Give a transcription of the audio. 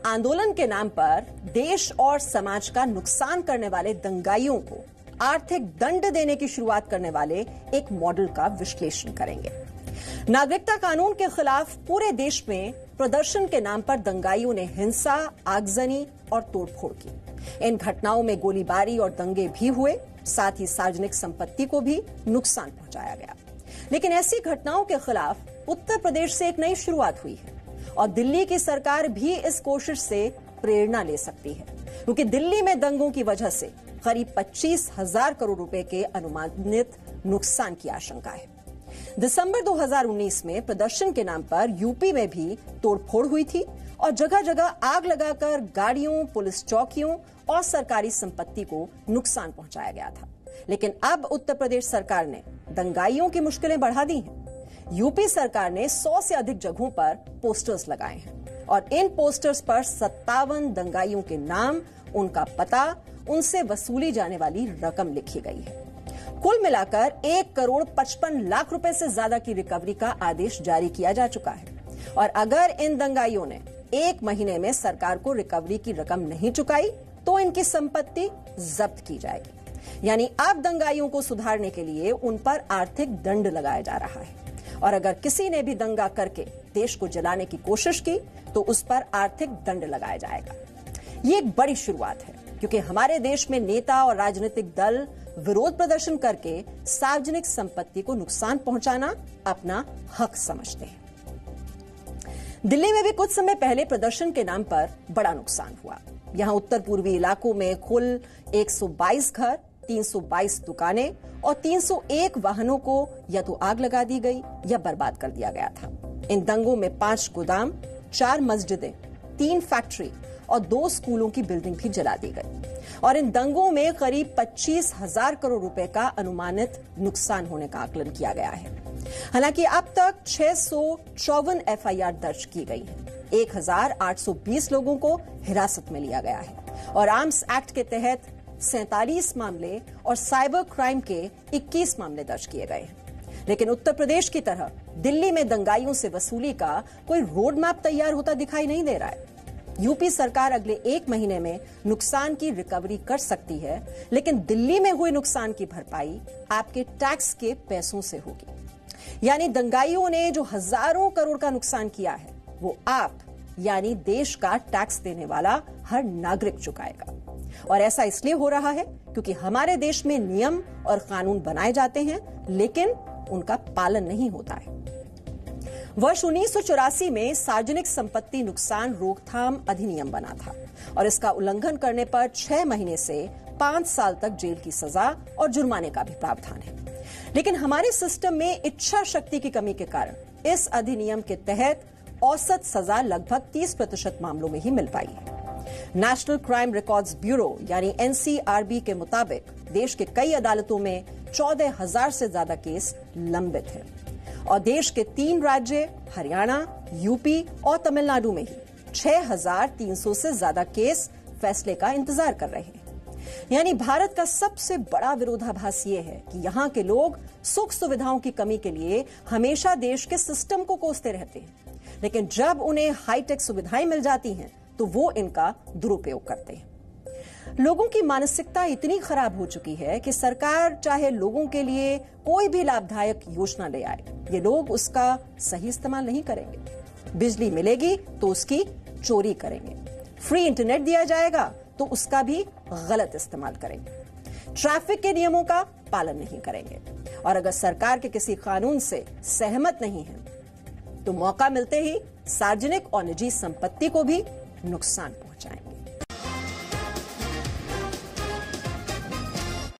आंदोलन के नाम पर देश और समाज का नुकसान करने वाले दंगाइयों को आर्थिक दंड देने की शुरुआत करने वाले एक मॉडल का विश्लेषण करेंगे। नागरिकता कानून के खिलाफ पूरे देश में प्रदर्शन के नाम पर दंगाइयों ने हिंसा, आगजनी और तोड़फोड़ की। इन घटनाओं में गोलीबारी और दंगे भी हुए, साथ ही सार्वजनिक संपत्ति को भी नुकसान पहुंचाया गया। लेकिन ऐसी घटनाओं के खिलाफ उत्तर प्रदेश से एक नई शुरुआत हुई है और दिल्ली की सरकार भी इस कोशिश से प्रेरणा ले सकती है, क्योंकि दिल्ली में दंगों की वजह से करीब 25,000 करोड़ रुपए के अनुमानित नुकसान की आशंका है। दिसंबर 2019 में प्रदर्शन के नाम पर यूपी में भी तोड़फोड़ हुई थी और जगह जगह आग लगाकर गाड़ियों, पुलिस चौकियों और सरकारी संपत्ति को नुकसान पहुंचाया गया था। लेकिन अब उत्तर प्रदेश सरकार ने दंगाइयों की मुश्किलें बढ़ा दी हैं। यूपी सरकार ने 100 से अधिक जगहों पर पोस्टर्स लगाए हैं और इन पोस्टर्स पर 57 दंगाइयों के नाम, उनका पता, उनसे वसूली जाने वाली रकम लिखी गई है। कुल मिलाकर 1,55,00,000 रुपए से ज्यादा की रिकवरी का आदेश जारी किया जा चुका है और अगर इन दंगाइयों ने 1 महीने में सरकार को रिकवरी की रकम नहीं चुकाई तो इनकी संपत्ति जब्त की जाएगी। यानी अब दंगाइयों को सुधारने के लिए उन पर आर्थिक दंड लगाया जा रहा है और अगर किसी ने भी दंगा करके देश को जलाने की कोशिश की तो उस पर आर्थिक दंड लगाया जाएगा। ये एक बड़ी शुरुआत है, क्योंकि हमारे देश में नेता और राजनीतिक दल विरोध प्रदर्शन करके सार्वजनिक संपत्ति को नुकसान पहुंचाना अपना हक समझते हैं। दिल्ली में भी कुछ समय पहले प्रदर्शन के नाम पर बड़ा नुकसान हुआ। यहां उत्तर पूर्वी इलाकों में कुल 122 घर, 322 दुकानें और 301 वाहनों को या तो आग लगा दी गई या बर्बाद कर दिया गया था। इन दंगों में 5 गोदाम, 4 मस्जिदें, 3 फैक्ट्री और 2 स्कूलों की बिल्डिंग भी जला दी गई और इन दंगों में करीब 25,000 करोड़ रुपए का अनुमानित नुकसान होने का आकलन किया गया है। हालांकि अब तक 654 एफआईआर दर्ज की गई है, 1,820 लोगों को हिरासत में लिया गया है और आर्म्स एक्ट के तहत 47 मामले और साइबर क्राइम के 21 मामले दर्ज किए गए हैं। लेकिन उत्तर प्रदेश की तरह दिल्ली में दंगाइयों से वसूली का कोई रोड मैप तैयार होता दिखाई नहीं दे रहा है। यूपी सरकार अगले 1 महीने में नुकसान की रिकवरी कर सकती है, लेकिन दिल्ली में हुए नुकसान की भरपाई आपके टैक्स के पैसों से होगी। यानी दंगाइयों ने जो हजारों करोड़ का नुकसान किया है वो आप यानी देश का टैक्स देने वाला हर नागरिक चुकाएगा। और ऐसा इसलिए हो रहा है क्योंकि हमारे देश में नियम और कानून बनाए जाते हैं लेकिन उनका पालन नहीं होता है। वर्ष 1984 में सार्वजनिक संपत्ति नुकसान रोकथाम अधिनियम बना था और इसका उल्लंघन करने पर 6 महीने से 5 साल तक जेल की सजा और जुर्माने का भी प्रावधान है। लेकिन हमारे सिस्टम में इच्छा शक्ति की कमी के कारण इस अधिनियम के तहत औसत सजा लगभग 30% मामलों में ही मिल पाई है। नेशनल क्राइम रिकॉर्ड्स ब्यूरो यानी एनसीआरबी के मुताबिक देश के कई अदालतों में 14,000 से ज्यादा केस लंबित हैं और देश के 3 राज्य हरियाणा, यूपी और तमिलनाडु में ही 6,300 से ज्यादा केस फैसले का इंतजार कर रहे हैं। यानी भारत का सबसे बड़ा विरोधाभास ये है कि यहाँ के लोग सुख सुविधाओं की कमी के लिए हमेशा देश के सिस्टम को कोसते रहते हैं, लेकिन जब उन्हें हाईटेक सुविधाएं मिल जाती हैं तो वो इनका दुरुपयोग करते हैं। लोगों की मानसिकता इतनी खराब हो चुकी है कि सरकार चाहे लोगों के लिए कोई भी लाभदायक योजना ले आए, ये लोग उसका सही इस्तेमाल नहीं करेंगे। बिजली मिलेगी तो उसकी चोरी करेंगे, फ्री इंटरनेट दिया जाएगा तो उसका भी गलत इस्तेमाल करेंगे, ट्रैफिक के नियमों का पालन नहीं करेंगे और अगर सरकार के किसी कानून से सहमत नहीं है तो मौका मिलते ही सार्वजनिक और निजी संपत्ति को भी नुकसान पहुंचाएंगे।